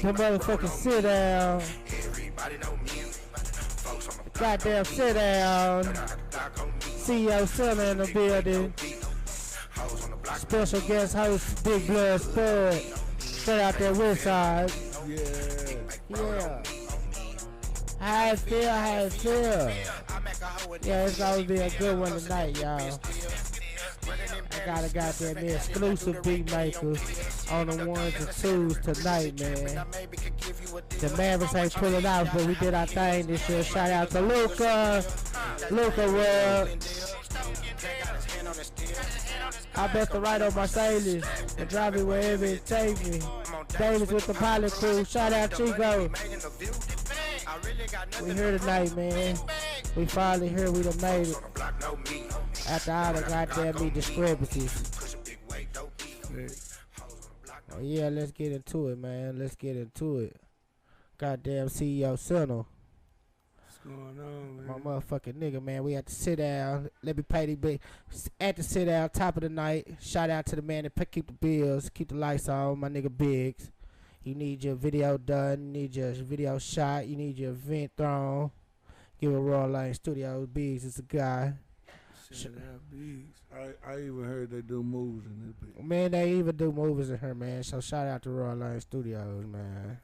The motherfucking sit down. Goddamn sit down. CEO Center in the building. Special guest host, Big Blood Spud. Straight out there Westside. Yeah. How it feel? Yeah, it's gonna be a good one tonight, y'all. I got a goddamn exclusive beat maker on the ones and twos tonight, man. The Mavericks ain't pulling out, but we did our thing this year. Shout out to Luca World. I bet the right on Mercedes and drive me wherever it takes me. Davis with the pilot crew. Shout out Chico. We here tonight, man. We finally here. We done made it. After all the goddamn discrepancies. Oh yeah, let's get into it, man. Let's get into it. Goddamn CEO Center. What's going on, man? My motherfucking nigga, man. We had to sit down. Let me pay the big. At the sit down, top of the night. Shout out to the man that keep the bills, keep the lights on. My nigga Biggs. You need your video done. You need your video shot. You need your event thrown. Give a Royal Line Studios. Biggs is a guy. Shout out Biggs. I even heard they do movies in this bitch. Man, they even do movies in her, man. So shout out to Royal Line Studios, man.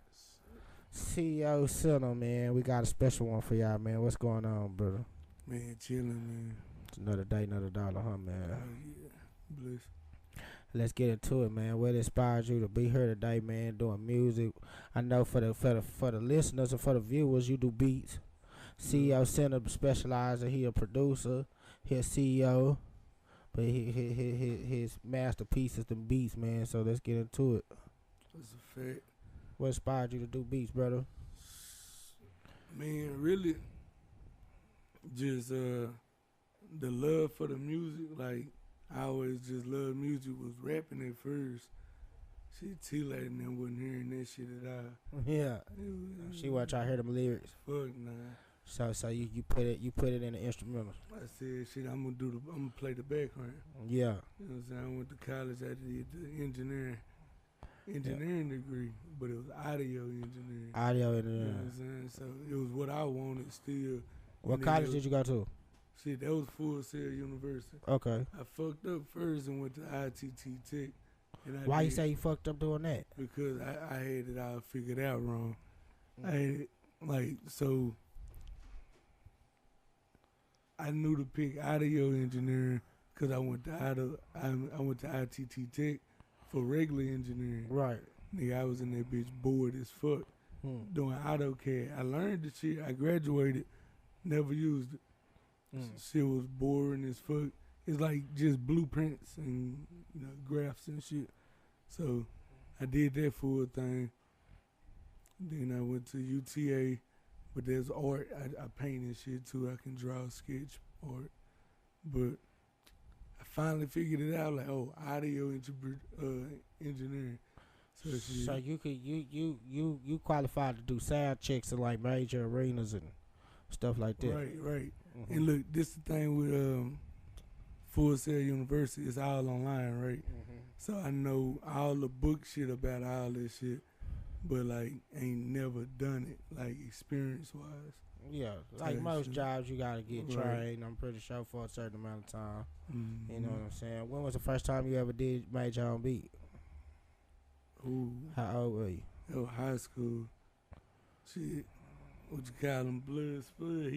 CEO Center, man. We got a special one for y'all, man. What's going on, brother? Man, chilling, man. It's another day, another dollar, huh, man? Oh, yeah. Bless. Let's get into it, man. What inspired you to be here today, man? Doing music. I know for the listeners and for the viewers, you do beats. CEO Center specializes. He a producer. He a CEO. But his masterpiece is the beats, man. So let's get into it. That's a fact. What inspired you to do beats, brother? Man, really, just the love for the music. Like, I always just loved music. Was rapping at first. Shit, T-Lady and them wasn't hearing that shit at all. Yeah. She wasn't trying to hear them lyrics. Fuck nah. So you put it in the instrumental. I said, shit, I'm gonna play the background. Yeah. You know what I'm saying? I went to college after the engineering degree, but it was audio engineering. Audio engineering. You know what I'm saying? So it was what I wanted still. What college did you go to? Shit, that was Full Sail University. Okay. I fucked up first and went to ITT Tech. And Why you say you fucked up doing that? Because I had it all figured out wrong. I had it, so I knew to pick audio engineering because I went to ITT Tech for regular engineering. Right. Nigga, I was in that bitch bored as fuck doing AutoCAD. I learned the shit. I graduated, never used it. Shit was boring as fuck. It's like just blueprints and graphs and shit. So I did that full thing. Then I went to UTA, but there's art. I paint and shit too. I can draw, sketch art. But I finally figured it out. Like, audio engineering. So you qualified to do sound checks in like major arenas and stuff like that. Right. Mm-hmm. And look, this the thing with Full Sail University. It's all online, right? Mm-hmm. So I know all the book shit about all this shit, but like ain't never done it like experience wise. Yeah, like most jobs, you gotta get trained. I'm pretty sure for a certain amount of time. Mm-hmm. You know what I'm saying? When was the first time you ever made your own beat? Ooh. How old were you? It was high school. Shit, what you call him, Blood Spud?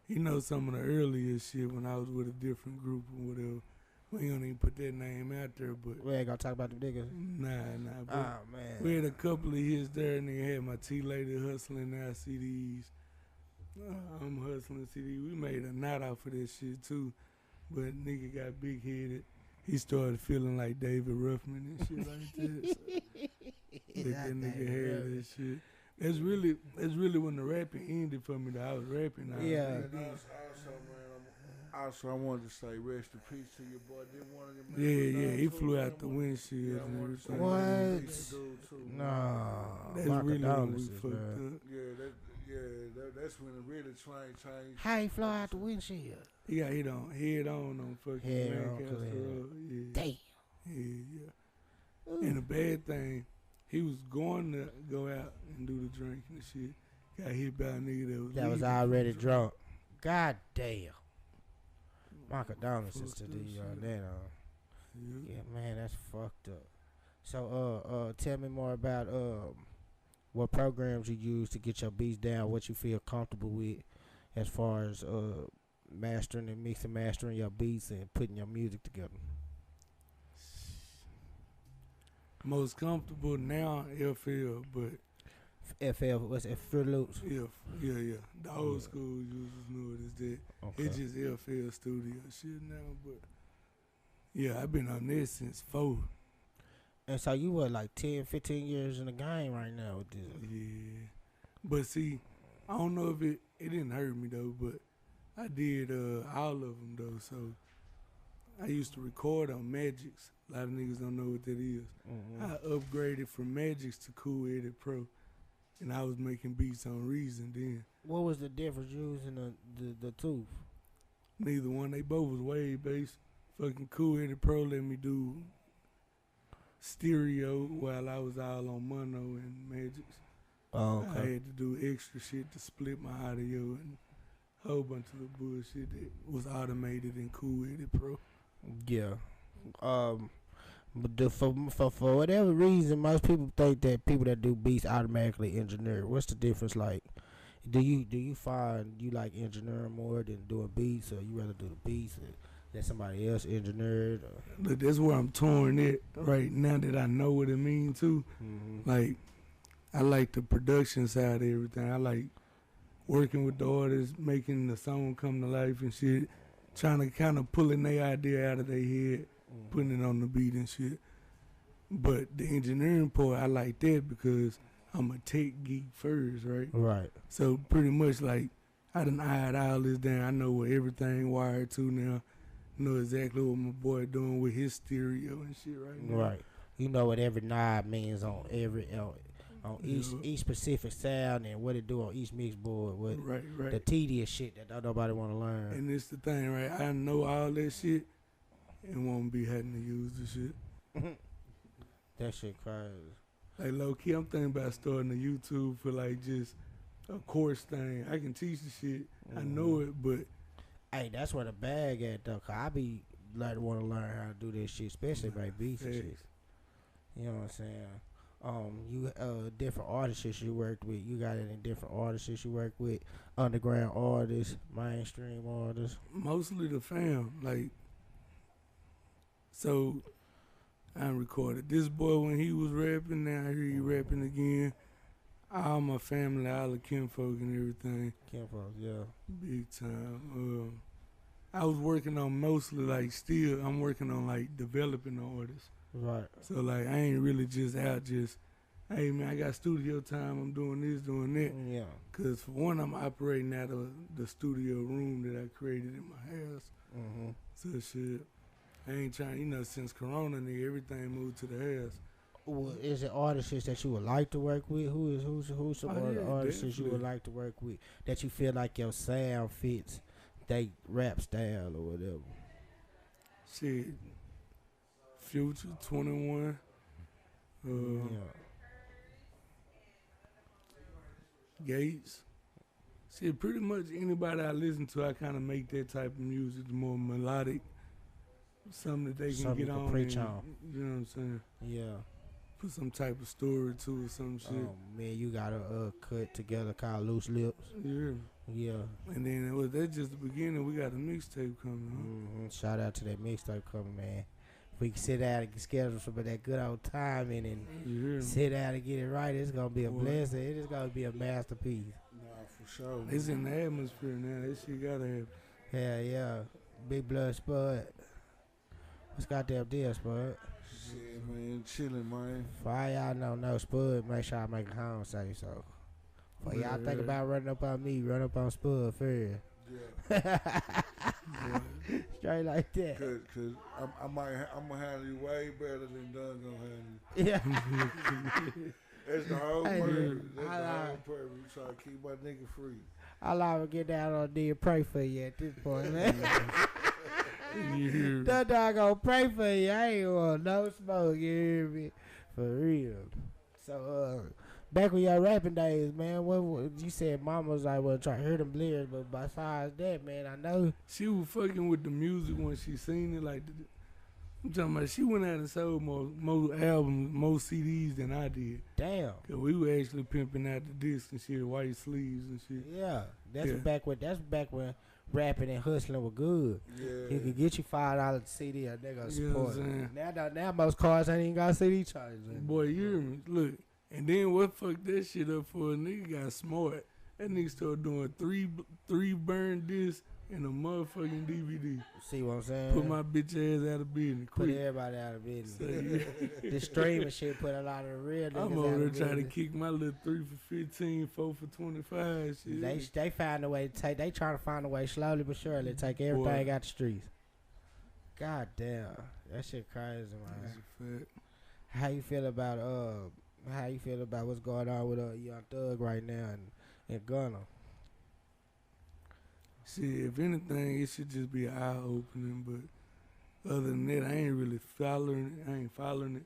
He knows some of the earlier shit when I was with a different group or whatever. We ain't gonna even put that name out there, but we ain't gonna talk about the niggas. Nah. But oh man, we had a couple of hits there. Nigga had my T-Lady hustling our CDs. I'm hustling CD. We made a knot out for that shit too, but nigga got big headed. He started feeling like David Ruffman and shit like that. So that nigga had that shit. That's really when the rapping ended for me. That I was rapping. Yeah. Also, I wanted to say rest in peace to your boy. Did one of them? Yeah. He flew out the windshield and everything. What? No. That's really when we fucked up. That's when the really train changed. How he flew out the windshield? He got hit on fucking Lancaster Road. Yeah. Damn. Yeah. And the bad thing, He was going to go out and do the drinking and shit. Got hit by a nigga that was already drunk. God damn. My condolences to the that. Yeah, man, that's fucked up. So, tell me more about what programs you use to get your beats down, what you feel comfortable with, as far as mastering and mastering your beats and putting your music together. Most comfortable now, FL, but FL, what's it? Fruit Loops? yeah. The old school users know it is that. Okay. It's just FL Studio shit now, but yeah, I've been on this since 4. And so you were like 10, 15 years in the game right now with this. Yeah. But see, I don't know if it didn't hurt me though, but I did all of them though. So I used to record on Magix. A lot of niggas don't know what that is. Mm-hmm. I upgraded from Magix to Cool Edit Pro, and I was making beats on Reason then. What was the difference using the two? Neither one. They both was wave based. Fucking Cool Edit Pro let me do stereo while I was all on mono and Magix. Oh, okay. I had to do extra shit to split my audio and a whole bunch of the bullshit that was automated in Cool Edit Pro. Yeah. But for whatever reason, most people think that people that do beats automatically engineer. What's the difference like? Do you find you like engineering more than doing beats, or you rather do the beats and let somebody else engineer it? Look, that's where I'm torn at right now that I know what it means too. Mm-hmm. Like, I like the production side of everything. I like working with the artists, making the song come to life and shit, trying to kind of pulling their idea out of their head, putting it on the beat and shit. But the engineering part, I like that because I'm a tech geek first, right? Right. So pretty much like I done eyed all this down. I know where everything wired to now. Know exactly what my boy doing with his stereo and shit right now. Right. You know what every knob means on every on each specific sound and what it do on each mix board. What right. the tedious shit that don't nobody want to learn. And it's the thing, right? I know all that shit and won't be having to use the shit. That shit crazy. Like low key, I'm thinking about starting a YouTube for like just a course thing. I can teach the shit. I know it, but hey, that's where the bag at though. Cause I be like want to learn how to do this shit, especially by beats and shit. You know what I'm saying? You different artists you worked with. You got any different artists you work with? Underground artists, mainstream artists. Mostly the fam. Like, so I recorded this boy when he was rapping. Now I hear he rapping again. All my family, all the kinfolk and everything. Kinfolk, yeah. Big time. I was working on mostly like still. I'm working on like developing the artists. Right. So like I ain't really just out just, hey man, I got studio time. I'm doing this, doing that. Yeah. Cause for one, I'm operating out of the studio room that I created in my house. Mm-hmm. So shit, I ain't trying. Since Corona, nigga, everything moved to the house. Well, is it artists that you would like to work with? Who's some artists definitely. you would like to work with that you feel like your sound fits they rap style or whatever? Shit, Future, 21. Gates. Shit, pretty much anybody I listen to, I kind of make that type of music, the more melodic, something that they can get on. Preach on. You know what I'm saying? Yeah. Put some type of story to it, some shit. Man, you got a cut together called Loose Lips. Yeah. Yeah. And then that's just the beginning. We got a mixtape coming. Mm-hmm. Shout out to that mixtape coming, man. If we can sit down and schedule some of that good old timing and sit down and get it right, it's gonna be a blessing. It is gonna be a masterpiece. Nah, for sure. It's in the atmosphere now. That shit gotta happen. Hell yeah. Big Blood Spud. What's goddamn deal, Spud? Shit, man, chilling, man. For all y'all know Spud, make sure I make a home say so. For y'all think about running up on me, run up on Spud first. Yeah. Straight like that. Cause I'm gonna handle you way better than Don gonna handle you. Yeah. That's the whole Hey, purpose. That's I the like- whole purpose. We try to keep my nigga free. I'll always get down on knee and pray for you at this point, man. That dog gonna pray for you. I ain't want no smoke, you hear me? For real. So, back when y'all rapping days, man, what you said mama was like, well, try to hear them lyrics, but besides that, man, I know. She was fucking with the music when she seen it. Like, I'm talking about, she went out and sold more albums, more CDs than I did. Damn. Cause we were actually pimping out the discs and shit, white sleeves and shit. Yeah, that's back when rapping and hustling were good. Yeah. He could get you $5 CD, and they gonna You know what support I'm it. Now most cars ain't even got CD chargers. Boy, you hear me? Look, and then what fucked that shit up for a nigga got smart. That nigga started doing three burn discs and a motherfucking DVD. See what I'm saying? Put my bitch ass out of business. Put Quick. everybody out of business. So, yeah. The streaming shit put a lot of the real niggas I'm out over there of trying to business. kick my little 3 for 15, 4 for 25 shit. They find a way to take. They trying to find a way slowly but surely to take everything out the streets. God damn, that shit crazy, man. That's a fact. How you feel about what's going on with Young Thug right now and Gunna? Shit, if anything, it should just be an eye opening. But other than that, I ain't really following it. I ain't following it.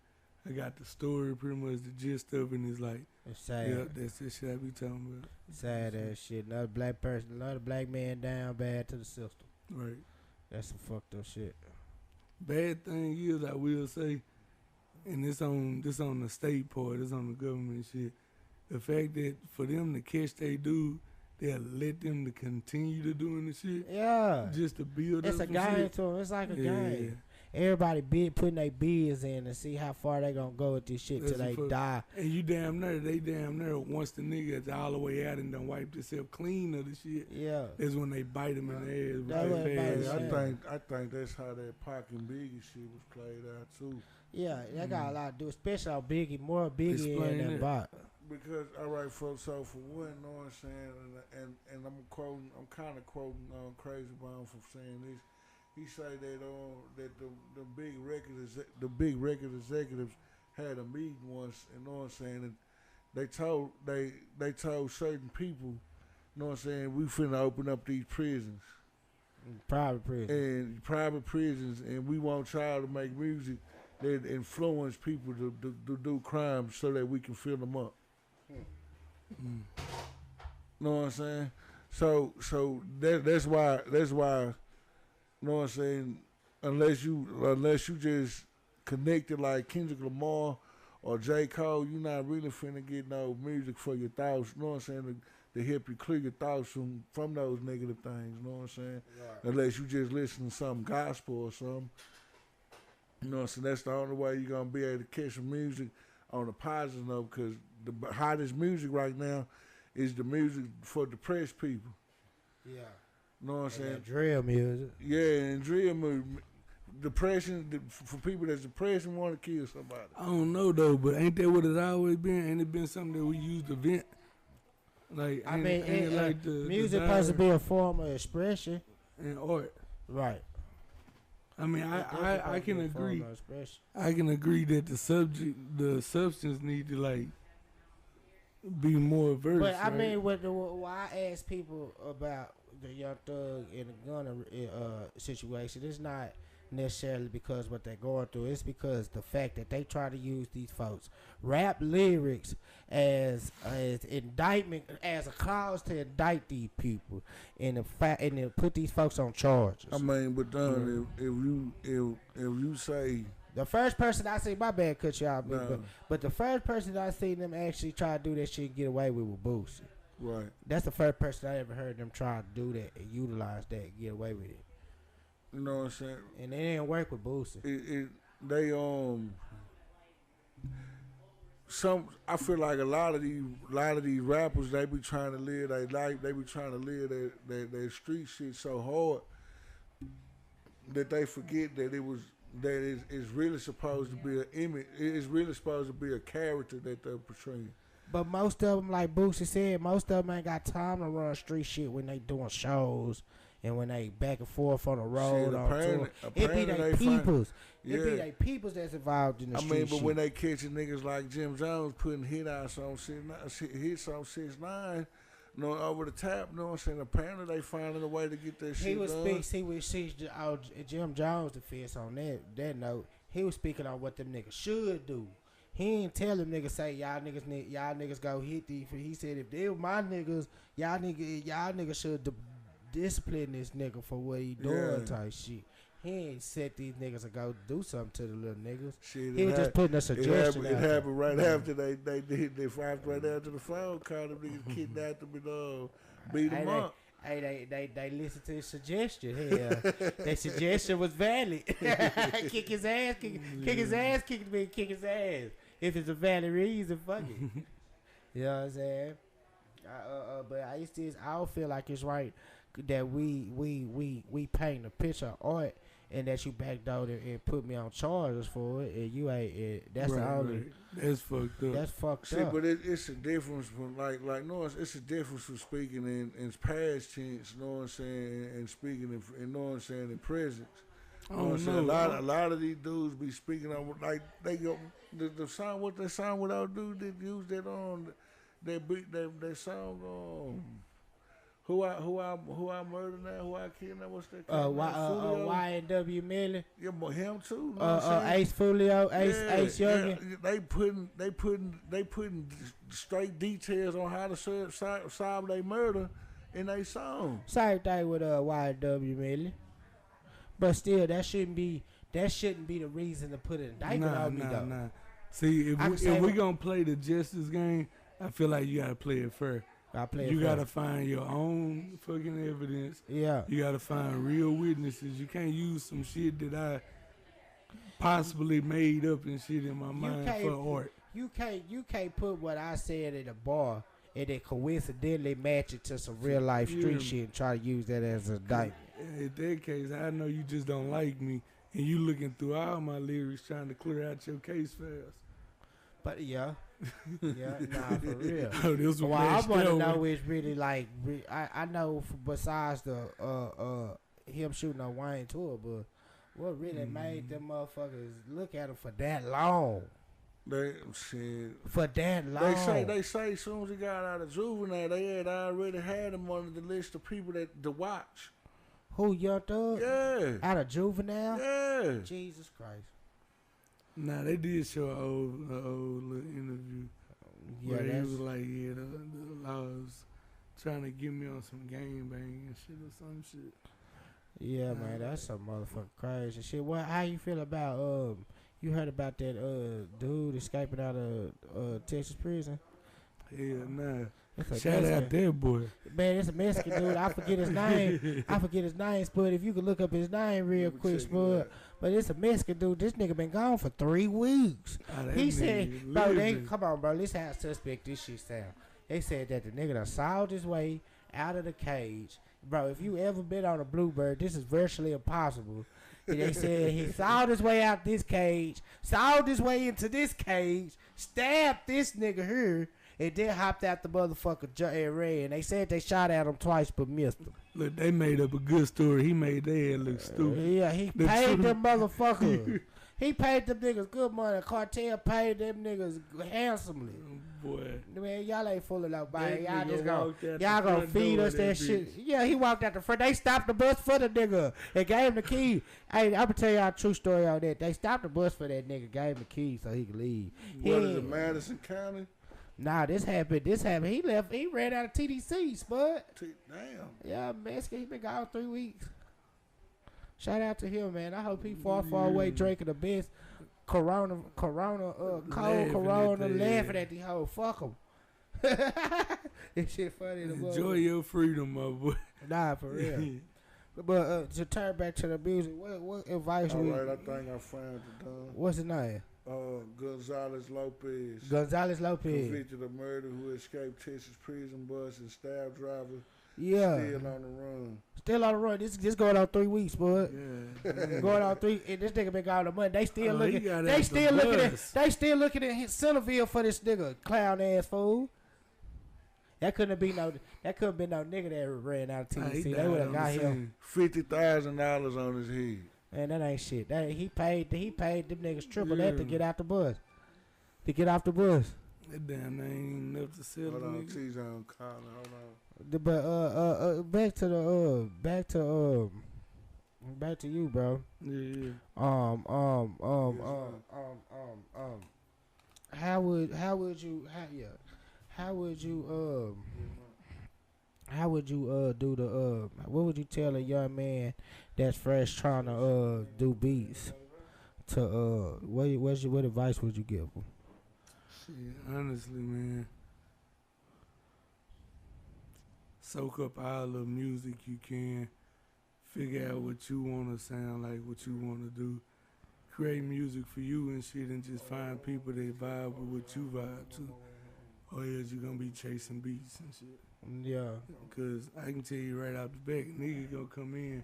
I got the story, pretty much the gist of it. And it's like, It's sad. yeah, that's the shit I be talking about. Sad ass shit. Another black man down bad to the system. Right. That's some fucked up shit. Bad thing is, I will say, and this on the state part, this on the government shit. The fact that for them to catch they dude, they'll let them to continue to doing the shit. Yeah. Just to build It's up a some game shit. to them. It's like a Yeah. game. Everybody putting their bids in and see how far they gonna go with this shit till they die. And you damn near, once the nigga is all the way out and done wiped himself clean of the shit, Yeah. that's when they bite him in the ass with That's what their everybody ass. say. I think that's how that Pac and Biggie shit was played out too. Yeah, that got a lot to do, especially on Biggie, more Biggie Explain than it. Bot. Because all right, for one, you know what I'm saying, and I'm kind of quoting Crazy Brown for saying this. He say that the big record executives had a meeting once, you know what I'm saying, and they told certain people, you know what I'm saying, we finna open up these prisons. Private prison. Private prisons, and we want y'all to make music that influence people to do crimes so that we can fill them up. Know what I'm saying? So that's why you know what I'm saying, unless you just connected like Kendrick Lamar or J. Cole, you're not really finna get no music for your thoughts, you know what I'm saying, to help you clear your thoughts from those negative things, you know what I'm saying? Right. Unless you just listen to some gospel or something. You know what I'm saying? That's the only way you're gonna be able to catch some music on the positive note, because the hottest music right now is the music for depressed people. Yeah. You know what I'm saying? Drill music. Yeah, and drill music. Depression, for people that's depressed and want to kill somebody. I don't know though, but ain't that what it's always been? Ain't it been something that we used to vent? Like, I mean, like the music supposed to be a form of expression. And art. Right. I mean, I can agree. I can agree that the substance need to like be more versed. But I right? mean, why I ask people about the Young Thug and the Gunna situation, it's not necessarily because what they're going through. It's because the fact that they try to use these folks rap lyrics as indictment, as a cause to indict these people, and then put these folks on charges. I mean, but Don, if you say the first person I see, my bad, cut you out, no. but the first person I seen them actually try to do that shit and get away with was Boosie. Right. That's the first person I ever heard them try to do that and utilize that and get away with it. You know what I'm saying? And they didn't work with Boosie. I feel like a lot of these rappers, they be trying to live their life, they be trying to live their street shit so hard that they forget that it's really supposed to be an image. It's really supposed to be a character that they're portraying. But most of them, like Boosie said, most of them ain't got time to run street shit when they doing shows and when they back and forth on the road. It be they peoples. Yeah. It be they peoples that's involved in the street but shit. when they catching niggas like Jim Jones putting hits on 6ix9ine, you know, over the top, you know what I'm saying? Apparently they finding a way to get that shit done. He would see Jim Jones' defense on that note. He was speaking on what them niggas should do. He ain't tell them niggas say y'all niggas go hit these. He said if they were my niggas, y'all niggas should discipline this nigga for what he doing type shit. He ain't set these niggas to go do something to the little niggas. Shit, he was just putting a suggestion It happened right after they fought right after the phone call. Them niggas kidnapped them and beat them up. They listened to his suggestion. Hell, their suggestion was valid. Kick his ass, kick his ass. If it's a valid reason, fuck it. You know what I'm saying? But I don't feel like it's right that we paint a picture of art and that you backdoored it and put me on charges for it, and you ain't. That's the only. Right. That's fucked up. That's fucked See, up. but it's a difference from it's a difference from speaking in past tense. You know what I'm saying? And speaking in in present. You know what I'm saying? A lot of these dudes be speaking on like they go the song. What that song with our dude that used that on that beat that song on. Who I murder now? Who I kill now? What's that? YNW Millie. Yeah, but him too. Ace Fulio, Ace Youngin. Yeah, they putting straight details on how to solve their murder in their song. Same thing with YNW Millie. But still, that shouldn't be the reason to put an indictment on me though. Nah. See, if we gonna play the justice game, I feel like you gotta play it fair. You gotta find your own fucking evidence. Yeah. You gotta find real witnesses. You can't use some shit that I possibly made up and shit in my mind for art. You can't put what I said at a bar and then coincidentally match it to some real life street shit and try to use that as a indictment. In that case, I know you just don't like me and you looking through all my lyrics trying to clear out your case fast. But yeah, nah, for real. Well, I want to know is really like I know besides the him shooting on Wayne tour, but what really made them motherfuckers look at him for that long? For that long. They say as soon as he got out of juvenile, they had already had him on the list of people to watch. Who, Young Thug? Yeah. Out of juvenile? Yeah. Jesus Christ. Nah, they did show an old little interview where he was like, the law was trying to get me on some gang bang and shit or some shit. Yeah, man, that's some motherfucking crazy shit. How you feel about you heard about that dude escaping out of Texas prison? Yeah, nah. Shout out that boy. Man, it's a Mexican dude. I forget his name. Spud. If you could look up his name real quick, Spud. But it's a Mexican dude. This nigga been gone for 3 weeks. He said, come on, bro. Listen how suspect this shit sound. They said that the nigga done sawed his way out of the cage. Bro, if you ever been on a Bluebird, this is virtually impossible. They said he sawed his way out this cage, sawed his way into this cage, stabbed this nigga here, and then hopped out the motherfucker and ran. They said they shot at him twice but missed him. Look, they made up a good story. He made their head look stupid. Yeah, he paid them motherfuckers. He paid them niggas good money. Cartel paid them niggas handsomely. Boy. Man, y'all ain't full of nobody. Y'all gonna feed us that shit. Yeah, he walked out the front. They stopped the bus for the nigga and gave him the key. Hey, I'm gonna tell y'all a true story on that. They stopped the bus for that nigga, gave him the key so he could leave. What is it, Madison County? Nah, this happened. He left. He ran out of TDC, Spud. Damn. Yeah, Mexican. He been gone 3 weeks. Shout out to him, man. I hope he far away drinking the best Corona, cold Corona, laughing at the hoe. Fuck him. This shit funny. Enjoy your freedom, my boy. Nah, for real. But to turn back to the music, what advice? All right, I think I found it. What's his name? Gonzalez Lopez. Convicted of murder who escaped Texas prison bus and stabbed driver. Yeah. Still on the run. This going on 3 weeks, bud. Yeah. Going on 3. And this nigga been gone a month. They still looking. They still looking at Centerville for this nigga, clown ass fool. That couldn't be no nigga that ran out of TC. They would have got him $50,000 on his head. Man, that ain't shit. He paid them niggas triple that to get out the bus. To get off the bus. That damn ain't enough to sell. Hold on, T-Zone calling. Hold on. But back to you, bro. Yeah. how would you how would you how would you do the what would you tell a young man that's fresh trying to do beats to what advice would you give him? Shit, honestly, man, soak up all the music you can. Figure out what you want to sound like, what you want to do. Create music for you and shit, and just find people that vibe with what you vibe to. Or else you gonna be chasing beats and shit. Yeah. Cause I can tell you right out the back, niggas gonna come in,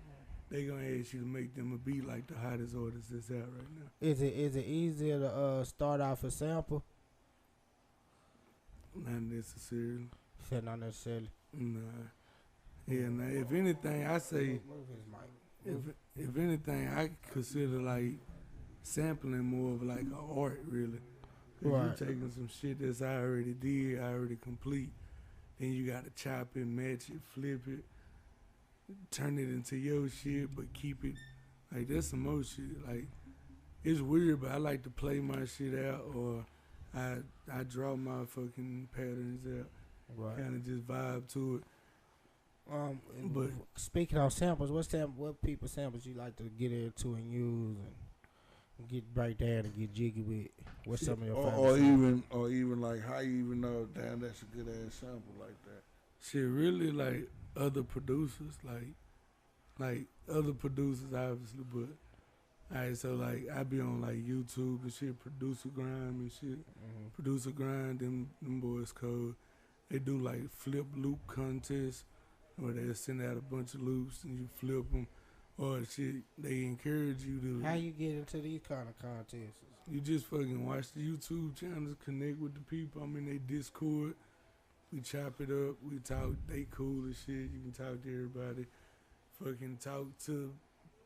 they gonna ask you to make them a beat like the hottest artist that's out right now. Is it easier to start off a sample? Not necessarily. Said not necessarily. Nah. Yeah, now if anything, I say, Move his mic. if anything, I consider like sampling more of like an art, really. Cause Right. you taking some shit that's I already did, I already complete. Then you gotta chop it, match it, flip it, turn it into your shit, but keep it like that's some more shit. Like it's weird, but I like to play my shit out, or I draw my fucking patterns out, Right. kind of just vibe to it. But speaking of samples, what people samples you like to get into and use and get break down and get jiggy with? What's some of your favorite? or even like how you even know, damn, that's a good ass sample like that. Shit, really like other producers, like other producers, obviously. But alright, so like I be on like YouTube and shit, producer grind and shit. Mhm. Producer grind, them boys cold. They do like flip loop contests, where they send out a bunch of loops and you flip them, or shit. They encourage you to. How you get into these kind of contests? You just fucking watch the YouTube channels, connect with the people. I'm in their Discord. We chop it up. We talk. They cool as shit. You can talk to everybody. Fucking talk to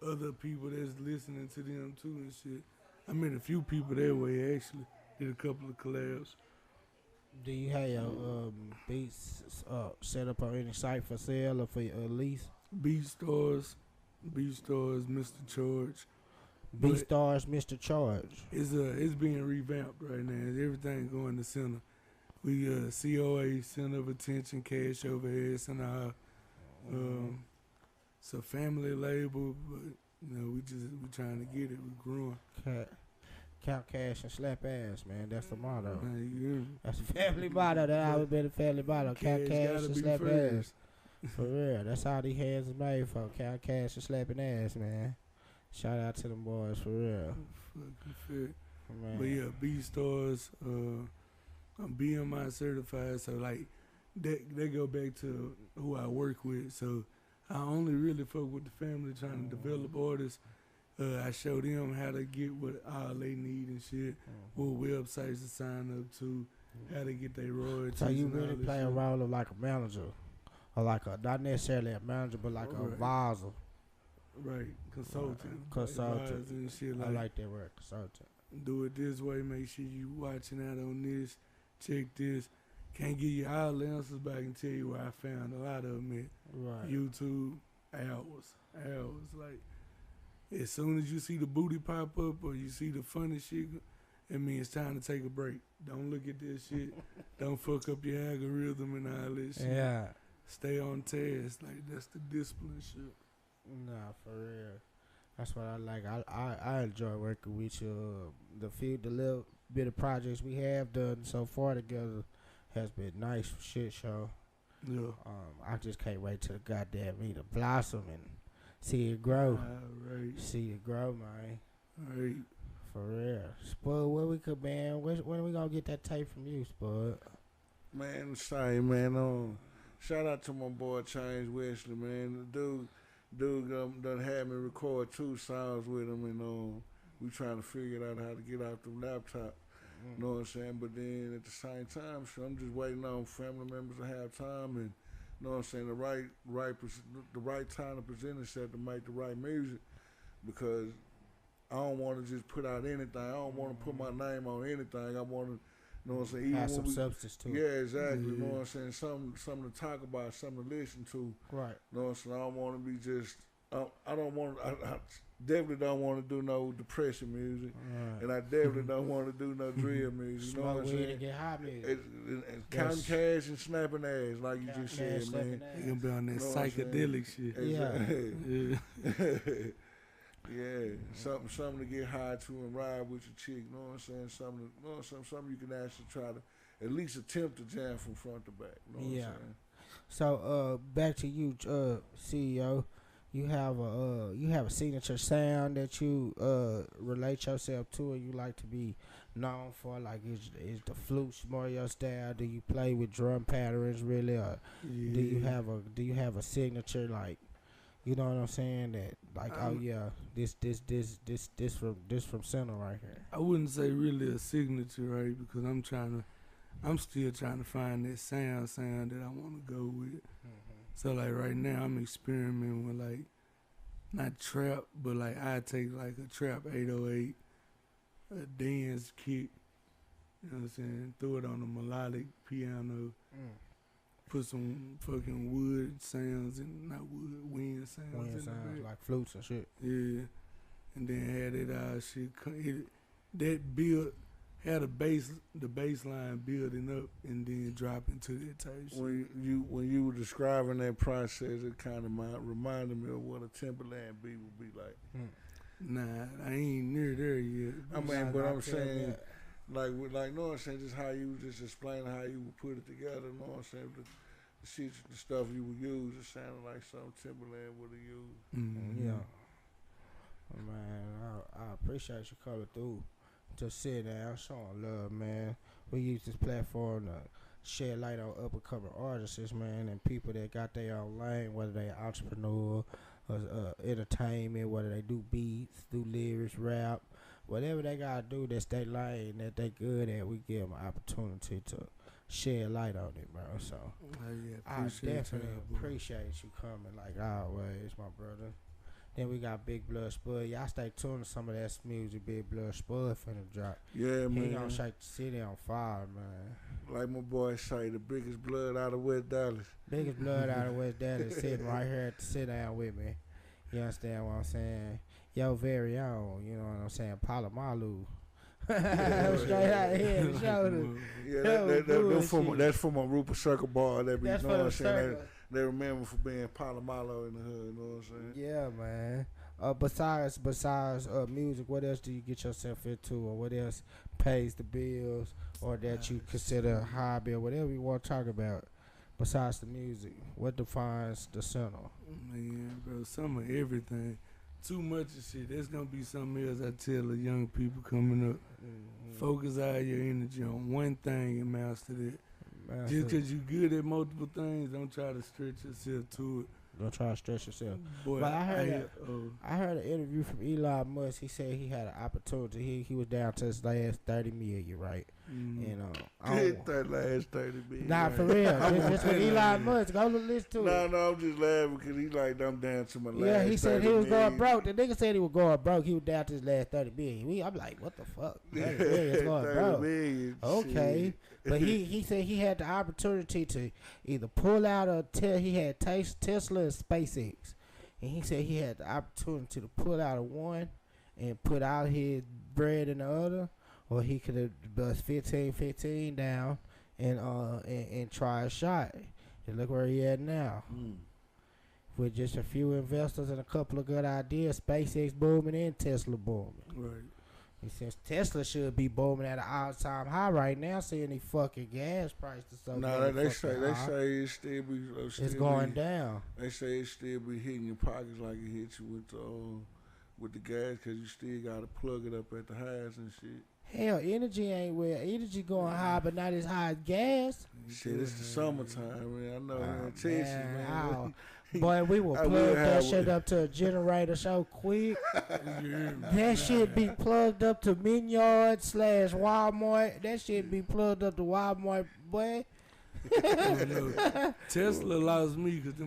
other people that's listening to them too and shit. I met a few people that way actually. Did a couple of collabs. Do you have your beats set up on any site for sale or for lease? BeatStars, Mr. Charge. BeatStars, Mr. Charge. It's being revamped right now. Everything going to center. We COA, Center of Attention, Cash Overhead, Center. It's a family label, but you know we trying to get it. We growing. Count cash and slap ass, man. That's the motto. Man, That's the family motto. That always been the family motto. Count cash and slap ass. For real. That's all these hands is made for. Count cash and slapping ass, man. Shout out to them boys, for real. fucking fit. Man. But yeah, BeatStars. I'm BMI certified, so like they go back to who I work with. So I only really fuck with the family trying to develop artists. I show them how to get what all they need and shit, what websites to sign up to, how to get their royalties. So you and all really this play shit. a role of like a manager, or like a not necessarily a manager, but like a advisor. Right, consultant. Consultant. advisor and shit I like that word, consultant. do it this way, make sure you watching out on this, check this. Can't give you all the answers, but I can tell you where I found a lot of them at. Right. YouTube, hours. Like, as soon as you see the booty pop up or you see the funny shit, it means it's time to take a break. Don't look at this shit. Don't fuck up your algorithm and all this shit. Yeah. Stay on task. Like, that's the discipline shit. Nah, for real. That's what I like. I enjoy working with you. The little bit of projects we have done so far together has been nice for shit show. Yeah. I just can't wait till the goddamn me to blossom and see it grow. Alright. See it grow, man. Alright. For real. Spud, where we could, man? When are we gonna get that tape from you, Spud? Man, sorry, man. Shout out to my boy James Wesley, man. The dude done had me record 2 songs with him, and we trying to figure out how to get out the laptop. You know what I'm saying? But then at the same time, so I'm just waiting on family members to have time, and you know what I'm saying, the right time to present yourself to make the right music, because I don't want to just put out anything. I don't want to put my name on anything. I want to, you know what I'm saying, Have some substance too. yeah, exactly. You know Yeah. what I'm saying? Something to talk about, something to listen to. Right. You know what I'm saying? I don't want to be just I don't want. I definitely don't want to do no depression music, and I definitely don't want to do no drill music. You know what I'm saying? And get high music. Counting cash and snapping ass, like you just said, man. You gonna be on that psychedelic shit. Yeah. Yeah, something to get high to and ride with your chick. You know what I'm saying? Something you can actually try to at least attempt to jam from front to back. You know what I'm saying? So back to you, CEO. You have a signature sound that you relate yourself to, or you like to be known for. Like, is the flutes more your style? Do you play with drum patterns really, or do you have a signature, like, you know what I'm saying, that like this from Center right here? I wouldn't say really a signature, right? Because I'm still trying to find that sound that I want to go with. So like right now I'm experimenting with like not trap, but like I take like a trap 808, a dance kick, you know what I'm saying, throw it on a melodic piano, put some fucking wood sounds and not wood, wind sounds. Wind sounds like flutes and shit. Yeah, and then had it shit. That build had the baseline building up and then drop into that type shit. When you were describing that process, it kind of reminded me of what a Timberland beat would be like. Nah, I ain't near there yet. I mean, but I'm saying, like, know what I'm saying, just how you just explain how you would put it together. Know what I'm saying, the shit, the stuff you would use, it sounded like something Timberland would have used. Yeah. Man, I appreciate you coming through. Just sit down, showing love, man. We use this platform to shed light on up-and-coming artists, man, and people that got their own lane, whether they entrepreneur or entertainment, whether they do beats, do lyrics, rap, whatever they got to do that's their lane, that they good at, we give them an opportunity to shed light on it, bro. So I definitely appreciate you coming, like always, my brother. Then we got Big Blood Spud. Y'all stay tuned to some of that music Big Blood Spud finna drop. Yeah, man. He gonna shake the city on fire, man. Like my boy say, the biggest blood out of West Dallas. Biggest blood out of West Dallas sitting right here at the sit down with me. You understand what I'm saying? Yo, very own, you know what I'm saying? Palomalu. Straight out here in the shoulder. Yeah, that's from a Rupert Circle bar. That be, that's you know for what I'm the saying? circle. They remember for being Palomalo in the hood, you know what I'm saying? Yeah, man. Besides music, what else do you get yourself into, or what else pays the bills, or that you consider a hobby, or whatever you want to talk about? Besides the music, what defines the center? Man, bro, some of everything. Too much of shit. That's gonna be something else I tell the young people coming up. Focus all your energy on one thing and master it. Just because you good at multiple things, don't try to stretch yourself to it. Don't try to stretch yourself. Boy, but I heard an interview from Elon Musk. He said he had an opportunity. He was down to his last 30 million, right? And Hit that last 30 million. Nah, right. For real. This was Elon Musk. Go listen to it. No, I'm just laughing because he's like, I'm down to my last 30 million. Yeah, he said he was going broke. The nigga said he was going broke. He was down to his last 30 million. I'm like, what the fuck? 30 million going broke. Million, okay. Shit. But he said he had the opportunity to either pull out or he had Tesla and SpaceX. And he said he had the opportunity to pull out of one and put out his bread in the other, or he could have bust 15 down and try a shot. And look where he at now. With just a few investors and a couple of good ideas, SpaceX booming and Tesla booming. Right. He says Tesla should be booming at an all-time high right now, seeing the fucking gas prices. No, they say it still be. It's going down. They say it still be hitting your pockets like it hit you with the gas, because you still got to plug it up at the highs and shit. Hell, energy going high, but not as high as gas. Shit, it's the summertime, man. I know in Texas, man. Boy, we will plug that shit up to a generator so quick. That shit be plugged up to Minyard / Walmart. That shit be plugged up to Walmart, boy. Tesla lost me because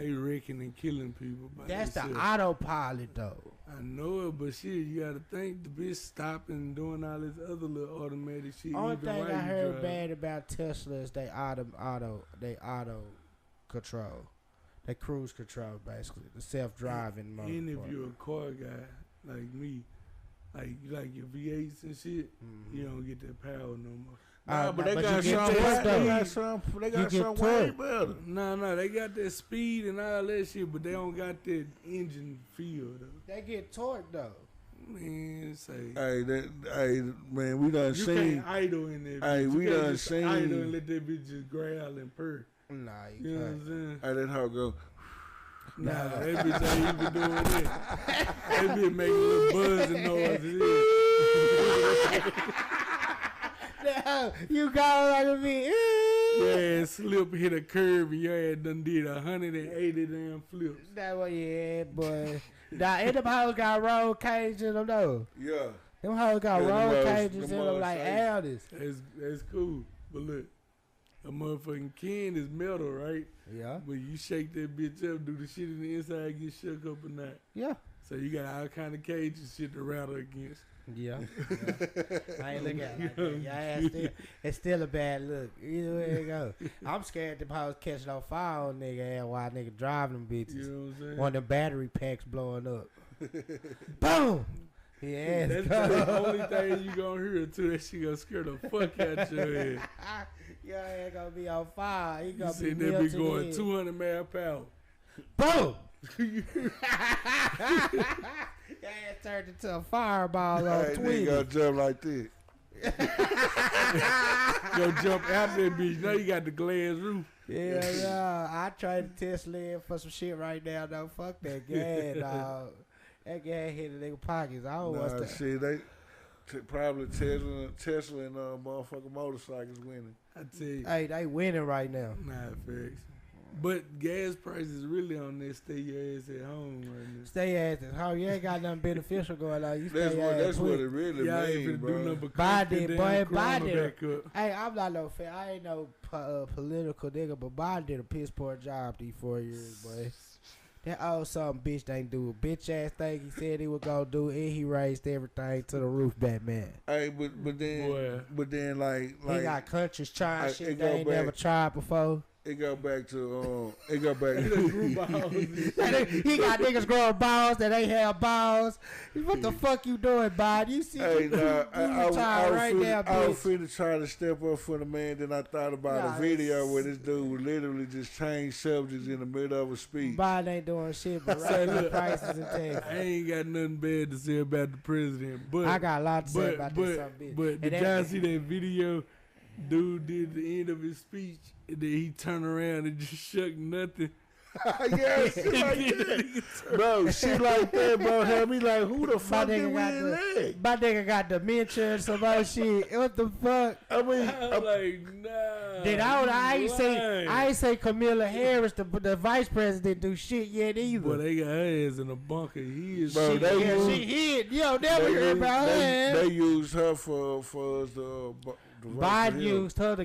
they wrecking and killing people. That's the autopilot, though. I know it, but shit, you gotta think the bitch stopping doing all this other little automatic shit. Only thing I heard bad about Tesla is they auto control. That cruise control, basically. The self-driving mode. And if you're a car guy like me, like your V8s and shit, you don't get that power no more. Nah, but they but got you get some. torque, They though. got some. They got get some way torque. better. No, they got that speed and all that shit, but they don't got that engine feel though. They get torque, though. Man, say. Hey, man, we done You seen. can't idle in there. Hey, bitch. we You can't done just seen- idle and let that bitch just growl and purr. Nah, You know what I'm saying? Hey, that hoe go. Nah, that bitch ain't even doing that. That bitch making a little buzzing noises. No, you got like a me. Yeah, slip hit a curve and your ass done did 180 damn flips. That what you had, boy. Now, and them hoes got roll cages in them, though. Yeah. Them hoes got Yeah, roll them hoes- cages them in them hoes like say- Aldis. That's cool. But look, a motherfucking can is metal, right? Yeah. But you shake that bitch up, do the shit in the inside, get shook up or not. Yeah. So you got all kind of cages shit to rattle against. Yeah. I ain't looking at it like that. Your ass still, it's still a bad look. Either way it go. I'm scared them hoes catching on fire on nigga ass while nigga driving them bitches. You know what I'm saying? One of them battery packs blowing up. Boom! Yeah, That's the only thing you gonna hear too. That shit gonna scare the fuck out your head. Your ass gonna be on fire. He You gonna be seen that be melting going in. 200 mile per hour. Boom! Your ass turned into a fireball on Hey, nigga Twitter. gonna jump like this. Go jump out that bitch. Now you got the glass roof. Yeah. I tried to test in for some shit right now, though. Fuck that gas, dog. That gas hit the nigga pockets. I don't want Nah, that. shit, they probably Tesla and motherfucking motorcycles winning. I tell you. Hey, they winning right now. Nah, facts. But gas prices really on that stay your ass at home right now. Stay ass at home. You ain't got nothing beneficial going on. You stay That's ass what put. it really Y'all ain't means, finna do nothing bro. but Buy crank that that, damn boy, buy corona that. back up. Hey, I'm not no fan. I ain't no political nigga, but Biden did a piss poor job these 4 years, boy. That old something bitch ain't do a bitch ass thing he said he was gonna do, and he raised everything to the roof, Batman. Hey, but then like He got countries trying I- shit it they go ain't back- never tried before. it go back to He done grew balls and shit. He got niggas growing balls that ain't have balls. What the fuck you doing, Biden? You see, Hey, you nah, I retired right now, was bitch. finna try to step up for the man. Then I thought about Nah, a video where this dude would literally just change subjects in the middle of a speech. Biden ain't doing shit but Say, raising look, prices and I taxes. ain't got nothing bad to say about the president, but I got a lot to say about this son bitch. But And did that- y'all see that video? Dude did the end of his speech, and then he turned around and just shook nothing. Yeah, shit like that. Bro, shit like that, bro. Had me like, who the My fuck did nigga we got the, elect? my nigga got dementia and some other shit. What the fuck? I mean, I was like, nah. Then I you ain't say Kamala Harris, the vice president, do shit yet either. Boy, they got her ass in a bunker. He is Bro, shit. they yeah, use- she hid. Yo, never heard about they her. used her for the Biden used her to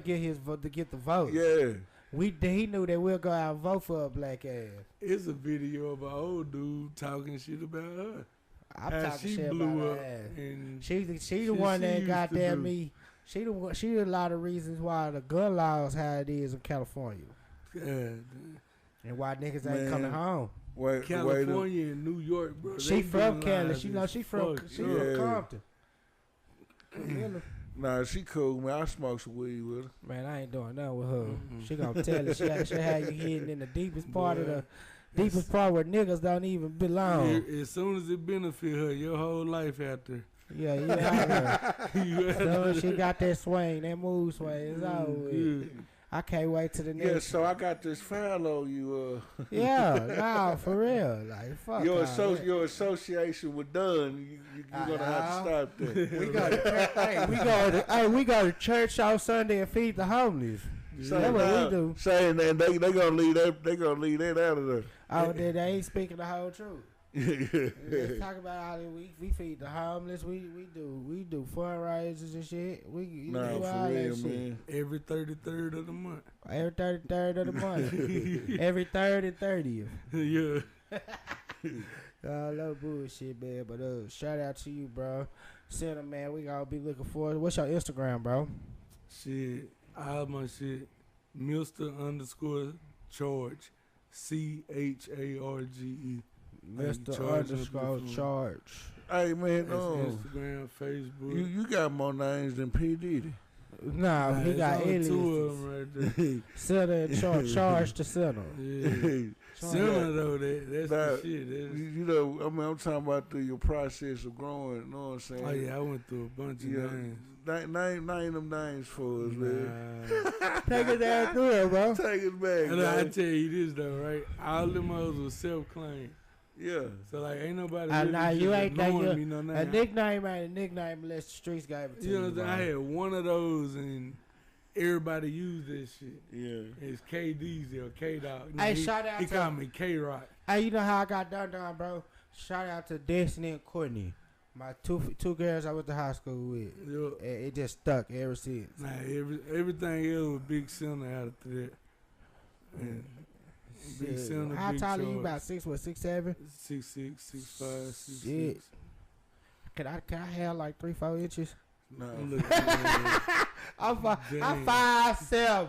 get the vote. Yeah. He knew that we'll go out and vote for a black ass. It's a video of an old dude talking shit about her. I'm How talking she shit blew about up. her ass. And She the shit one she that used to goddamn do. me. She a lot of reasons why the gun laws how it is in California God, damn. and why niggas Man. ain't coming home. Wait, California and New York, bro. She they from doing Cali. lies She know as she from fuck, she dog. from Yeah. Compton. Camilla. Nah, she cool, man. I smoke some weed with her. Man, I ain't doing nothing with her. Mhm. She gonna tell us she had you hidden in the deepest part of Boy, the deepest part where niggas don't even belong. As soon as it benefit her, your whole life after. Yeah, you out there. You out So there. she got that swing, that move swing. It's over with. Yeah. I can't wait to the Yeah, next. so I got this file on you. Yeah, nah, for real. Like fuck. Your all that. your association with Dunn, you're gonna have to stop that. We go to we go to church on Sunday and feed the homeless. So That's what now, we do. Saying that they gonna leave that out of there. Oh, they ain't speaking the whole truth. Let's talk about how we feed the homeless. We do fundraisers and shit. We Nah, do for all that real, shit. man. Every 33rd of the month. Every 33rd of the month. Every 3rd and 30th. Yeah. No bullshit, man. But shout out to you, bro. Center, man. We gonna be looking forward. What's your Instagram, bro? Shit. All my shit. Mr. _ Charge. CHARGE. Mr._charge. Hey man, Instagram, Facebook. You got more names than P Diddy. Nah, he got aliases. Two of them right there. Center and charge to center. Yeah. Center though, that's the shit. You know, I mean, I'm talking about through your process of growing. You know what I'm saying? Oh yeah, I went through a bunch of names. Name them names for us, man. Take it down through it, bro. Take it back. And I tell you this though, right? All them hoes was self-claimed. Yeah. So like, ain't nobody really you ain't knowing me no name. A nickname ain't a nickname unless the streets gave it to you. You know what I'm saying? I had one of those and everybody used that shit. Yeah. It's KDZ or K-Dog. Hey, shout out he called me K-Rock. Hey, you know how I got done, bro? Shout out to Destiny and Courtney. My two girls I went to high school with. Yeah. It just stuck ever since. Nah, everything else was Big Center out of that. And Big Center, how Big tall are you? Charge. About 6'7"? 6'6", 6'5", 6'6". Shit. Can I have like 3-4 inches? No. I'm 5'7".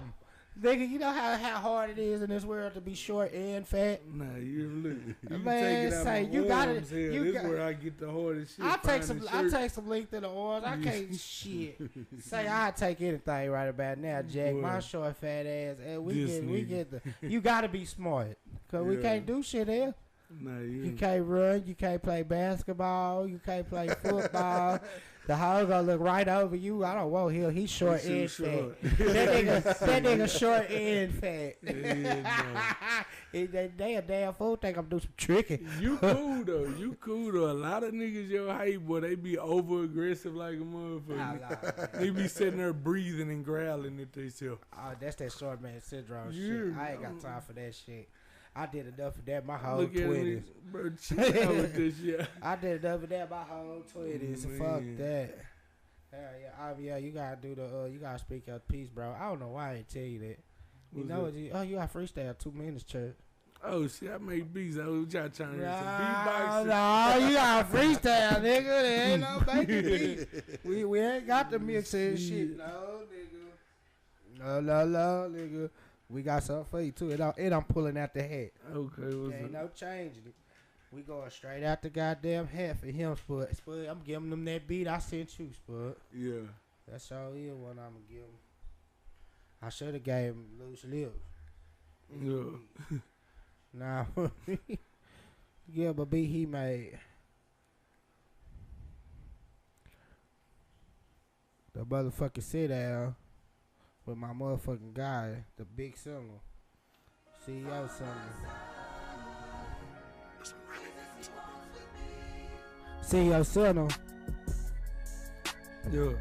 Nigga, you know how hard it is in this world to be short and fat? Nah, you look. You Man, take it out say, my you got arms it. here. This is where I get the hardest shit. I take some length in the arms. I can't shit. Say I take anything right about now, Jack. Boy. My short fat ass. And we This get the. You gotta be smart, cause we can't do shit here. Nah, You can't run. You can't play basketball. You can't play football. The hoe gonna look right over you. I don't want him. He's short and fat. that nigga short and fat. They a damn fool think I'm doing some tricking. You cool though. You cool though. A lot of niggas your height, boy, they be over aggressive like a motherfucker. They be sitting there breathing and growling at themselves. Oh, that's that short man syndrome shit. I ain't got time for that shit. I did enough of that my whole Look 20s. Me, bro, chill out with this shit. I did enough of that my whole 20s. So fuck that. Hell yeah, you gotta do you gotta speak your piece, bro. I don't know why I ain't tell you that. You know what? You got freestyle 2 minutes, church. Oh shit, I make beats. I was trying to some beatboxing. No, you got freestyle, nigga. There ain't no baby beat. We ain't got the mixing shit. No, nigga. No, nigga. We got something for you too. I'm pulling out the hat. Okay, there ain't no changing it. We going straight out the goddamn hat for him, Spud. Spud, I'm giving them that beat I sent you, Spud. Yeah. That's all is one I'm gonna give him. I should have gave him loose lips. Yeah. Nah. Yeah, but beat he made. The motherfucking sit down with my motherfucking guy, the big singer, CEO singer. CEO singer. Yeah.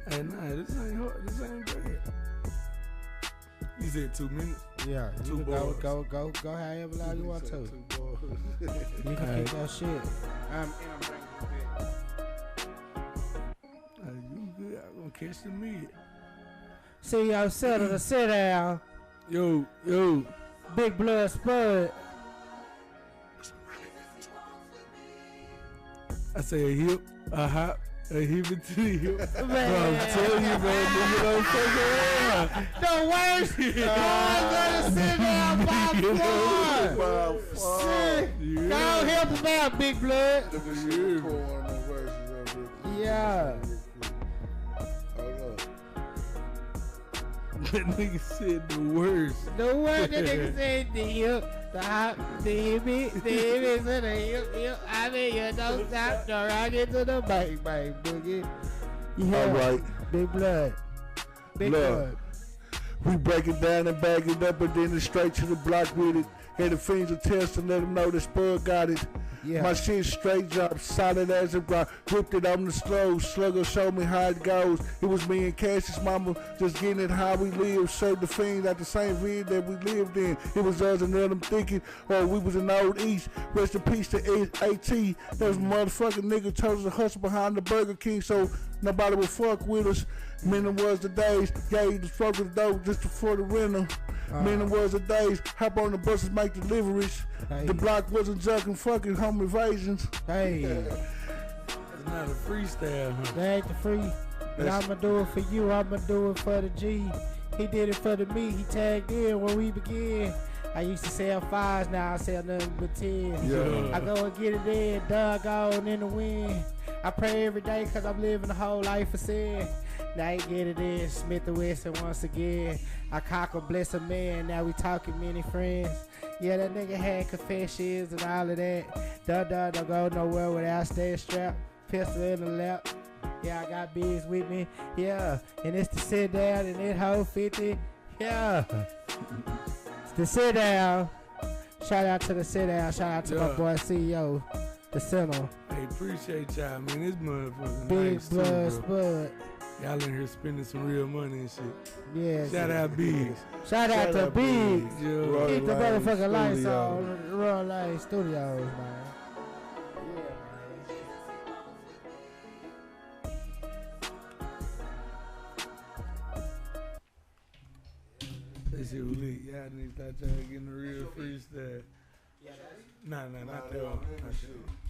Hey, nah, this ain't hard. This ain't bad. You said 2 minutes? Yeah. Two you bars. Go however long you want to. You can kick that shit. I'm bringing You good? I'm gonna catch the mid. CEO settle to sit down. Yo. Big blood Spud. I say a hip, a hop, a hip it to the hip. Man. I'm telling you, man, nigga don't fuck around. The worst. I'm gonna sit down by far. Go help him out, Big Blood. Yeah. That nigga said the worst. The worst. That nigga said the hip, the hop, the hippie, to the hip. I mean, you don't stop, no rocket to the bang, bang, boogie. Yeah. All right. Big Blood. Big Blood. We break it down and bag it up and then it's straight to the block with it. Had the fiends a test to let them know that Spud got it. Yeah. My shit straight drop, solid as a rock. Whipped it on the slow, slugger showed me how it goes. It was me and Cassius mama just getting it how we live. Served the fiends at the same vid that we lived in. It was us and them thinking, oh, we was in the old East. Rest in peace to AT. That was motherfucking nigga told us to hustle behind the Burger King so nobody would fuck with us. Man, it was the days, gave the fuck with the dope just before the rental. Man, it was the days, hop on the buses, make deliveries. Hey. The block wasn't jugging fucking home invasions. Hey. It's not a freestyle, huh? That ain't the free. But I'ma do it for you, I'ma do it for the G. He did it for the me, he tagged in when we began. I used to sell fives, now I sell nothing but tens. Yeah. I go and get it in, doggone in the wind. I pray every day cause I'm living the whole life of sin. Now I get it in, Smith & Wesson once again. I cock a bless a man, now we talking many friends. Yeah, that nigga had confessions and all of that. Don't go nowhere without staying strapped. Pistol in the lap. Yeah, I got bigs with me. Yeah, and it's the sit down and it hold 50. Yeah. It's the sit down. Shout out to the sit down. Shout out to my boy CEO, the Center. Hey, appreciate y'all, man. This motherfucker Big nice blood too, bro. Spud. Y'all in here spending some real money and shit. Yeah. Shout out Biggs. Shout out to Biggs. Yeah. Keep the motherfucking lights Studio. on. Royal Light Studios, man. That shit was lit. Y'all niggas thought y'all getting a real freestyle. Yeah, Nah, not that one. Not that one.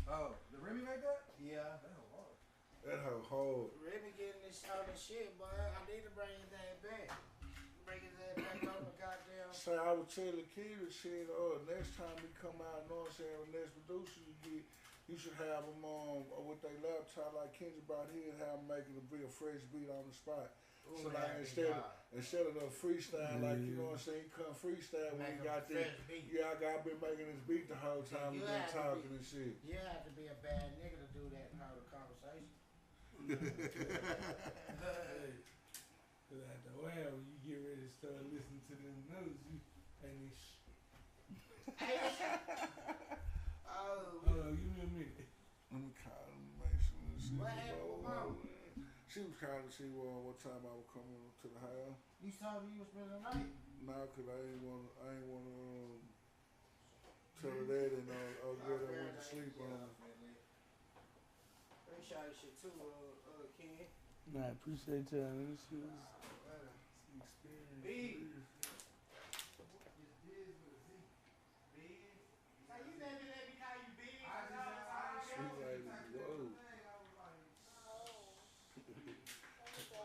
Oh, the Remy make that? yeah. That hoe hard. Remy getting this all this shit, boy. I need to bring his ass back. Bring his ass back on the goddamn. So I was telling the kid and shit, next time we come out, know what I'm saying, the next producer you get, you should have them with their laptop like Kendrick brought here and have them making a fresh beat on the spot. Ooh, So like instead of the freestyle, like you know what I'm saying, you come freestyle when you got this. Yeah, I been making this beat the whole time we've been talking and shit. You have to be a bad nigga to do that kind of conversation. Cause after a while, when you get ready to start listening to them notes, you and this. Oh, Hold on, give me a minute. Let me call him, make sure and see What happened with Mama? She was calling to see what time I was coming to the house. you told me you was spending the night. Nah, cause I ain't want to tell her that and get her went to sleep on. Appreciate that shit too, Ken. Nah, I appreciate y'all. This shit was experience. Big.